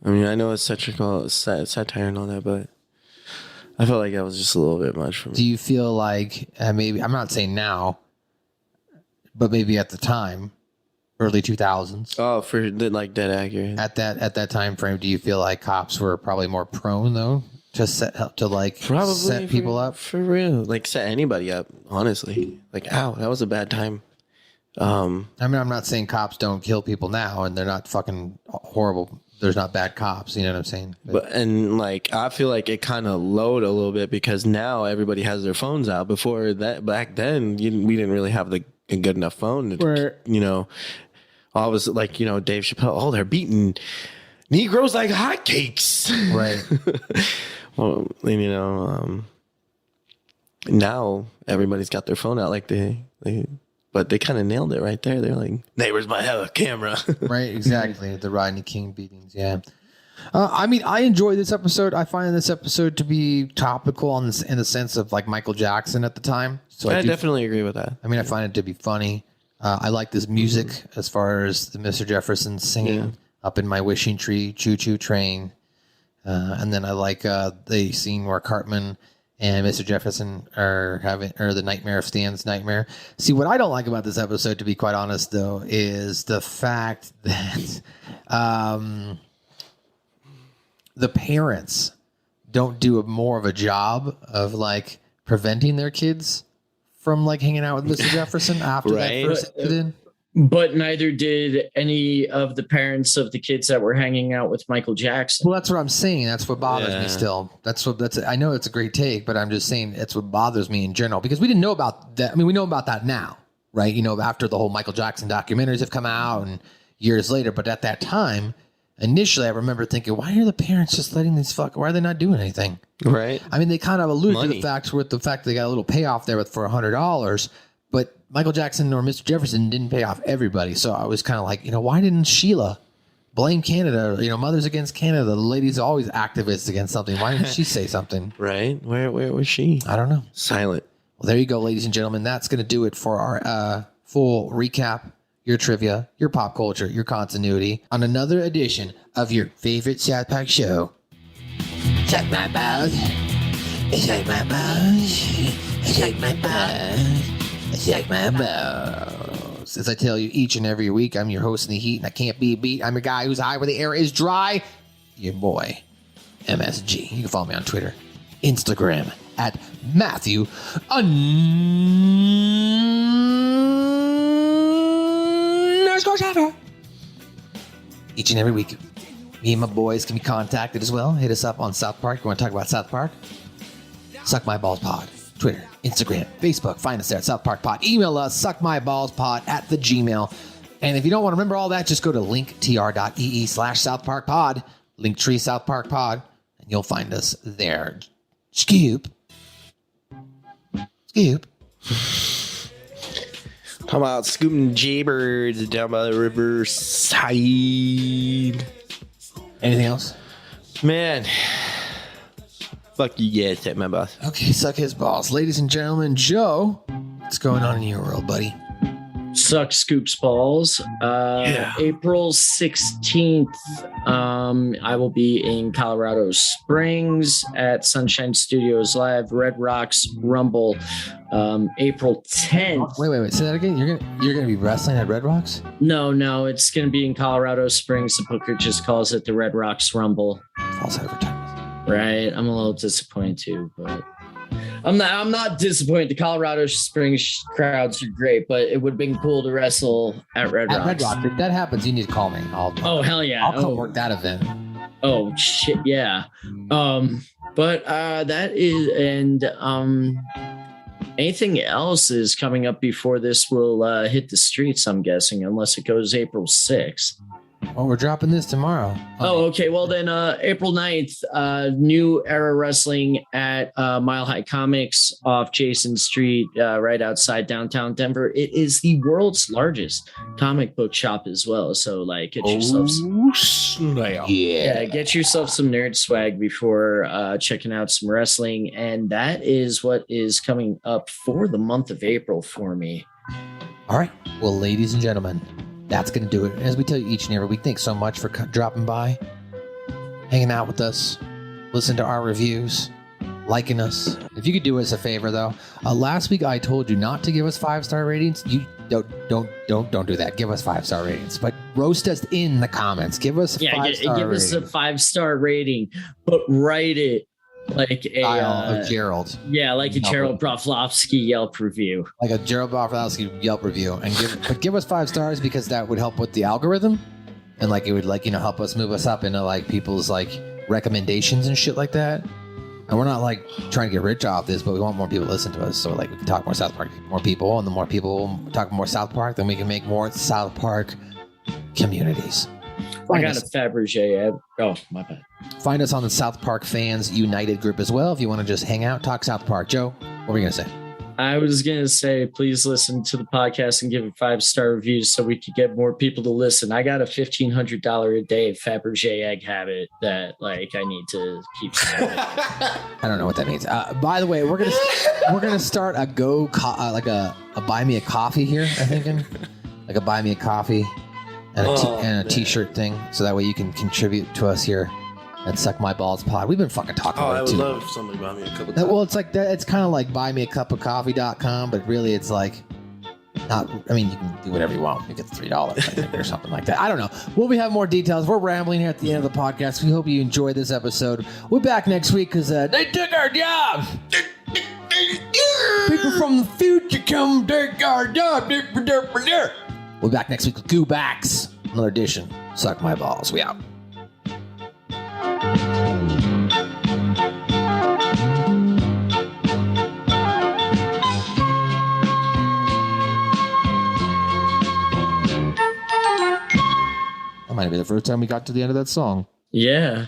I mean, I know it's satire and all that, but I felt like that was just a little bit much for me. Do you feel like maybe, I'm not saying now, but maybe at the time, early 2000s. Oh, for dead accurate. At that time frame, do you feel like cops were probably more prone though to set people up? For real. Like set anybody up, honestly. Like, ow, that was a bad time. I mean, I'm not saying cops don't kill people now and they're not fucking horrible. There's not bad cops, you know what I'm saying? But I feel like it kind of lowered a little bit because now everybody has their phones out. Before that, back then, we didn't really have a good enough phone to, all was like, Dave Chappelle, oh, they're beating Negroes like hotcakes. Right. Well, now everybody's got their phone out but they kind of nailed it right there. They're like, neighbors might have a camera. Right, exactly. The Rodney King beatings, yeah. I mean, I enjoy this episode. I find this episode to be topical in the sense of like Michael Jackson at the time. So I definitely agree with that. I mean, I find it to be funny. I like this music as far as the Mr. Jefferson singing Up in My Wishing Tree, Choo-choo Train. And then I like the scene where Cartman and Mr. Jefferson are the nightmare of Stan's nightmare. See, what I don't like about this episode, to be quite honest, though, is the fact that the parents don't do more of a job of like preventing their kids from like hanging out with Mr. Jefferson after that first incident. But neither did any of the parents of the kids that were hanging out with Michael Jackson. Well, that's what I'm saying. That's what bothers me still. I know it's a great take, but I'm just saying it's what bothers me in general because we didn't know about that. I mean, we know about that now, right? After the whole Michael Jackson documentaries have come out and years later. But at that time, initially, I remember thinking, why are the parents just letting these why are they not doing anything? Right. I mean, they kind of alluded to the fact they got a little payoff there for $100, but Michael Jackson or Mr. Jefferson didn't pay off everybody. So I was kind of like, why didn't Sheila blame Canada? Mothers Against Canada. The lady's always activists against something. Why didn't she say something? Right. Where was she? I don't know. Silent. Well, there you go, ladies and gentlemen. That's going to do it for our full recap. your trivia, your pop culture, your continuity on another edition of your favorite South Park show. Suck my balls. Suck my balls. Suck my balls. Suck my balls. As I tell you each and every week, I'm your host in the heat and I can't be beat. I'm your guy who's high where the air is dry. Your boy, MSG. You can follow me on Twitter, Instagram at Matthew _Jeffer. Each and every week, me and my boys can be contacted as well. Hit us up on South Park. You want to talk about South Park? Suck My Balls Pod. Twitter, Instagram, Facebook. Find us there at South Park Pod. Email us, suckmyballspod@gmail. And if you don't want to remember all that, just go to linktr.ee/South Park Pod. Linktree South Park Pod. And you'll find us there. Scoop. Talking about scooping jaybirds down by the riverside. Anything else? Man. Fuck you guys, at my boss. Okay, suck his balls. Ladies and gentlemen, Joe, what's going on in your world, buddy? Suck Scoops balls. April 16th, I will be in Colorado Springs at Sunshine Studios Live, Red Rocks Rumble. April 10th. Wait. Say that again. You're gonna be wrestling at Red Rocks? No, it's gonna be in Colorado Springs. The booker just calls it the Red Rocks Rumble. False advertising. Right. I'm a little disappointed too, but I'm not disappointed. The Colorado Springs crowds are great, but it would have been cool to wrestle at Red Rocks. Red Rock, if that happens, you need to call me. Oh hell yeah! I'll come work that event. Oh shit yeah. But that is, and anything else is coming up before this will hit the streets, I'm guessing, unless it goes April 6th. Well, we're dropping this tomorrow. Oh, okay. Well, then April 9th, New Era Wrestling at Mile High Comics off Jason Street, right outside downtown Denver. It is the world's largest comic book shop as well. So, like, get yourself get yourself some nerd swag before checking out some wrestling. And that is what is coming up for the month of April for me. All right. Well, ladies and gentlemen, that's going to do it. As we tell you each and every week, thanks so much for dropping by, hanging out with us, listening to our reviews, liking us. If you could do us a favor, though, last week I told you not to give us 5-star ratings. You don't do that. Give us 5-star ratings, but roast us in the comments. Give us a 5-star give us a 5-star rating, but write it like a of Gerald. Yeah, like a Gerald Broflovsky Yelp review. Like a Gerald Broflovsky Yelp review. And give us 5 stars because that would help with the algorithm. And like it would help us move us up into like people's like recommendations and shit like that. And we're not like trying to get rich off this, but we want more people to listen to us. So like we can talk more South Park, more people, and the more people talk more South Park, then we can make more South Park communities. I got a Fabergé ad. Oh, my bad. Find us on the South Park Fans United group as well if you want to just hang out, talk South Park. Joe, what were you going to say? I was going to say, please listen to the podcast and give it 5-star reviews so we could get more people to listen. I got a $1,500 a day Fabergé egg habit that like I need to keep. I don't know what that means. By the way, we're gonna start a a buy me a coffee here. I'm thinking like a buy me a coffee and a t-shirt thing, so that way you can contribute to us here at Suck My Balls Pod. We've been fucking talking about it too. I would love somebody buy me a cup of coffee. Well, it's like that. It's kind of like buymeacupofcoffee.com, but really it's like not. I mean, you can do whatever you want. You get $3, I think, or something like that. I don't know. We'll have more details. We're rambling here at the end of the podcast. We hope you enjoyed this episode. We're back next week because they took our jobs. People from the future come take our job. We'll be back next week with Goobacks. Another edition. Suck My Balls. We out. That might be the first time we got to the end of that song. Yeah.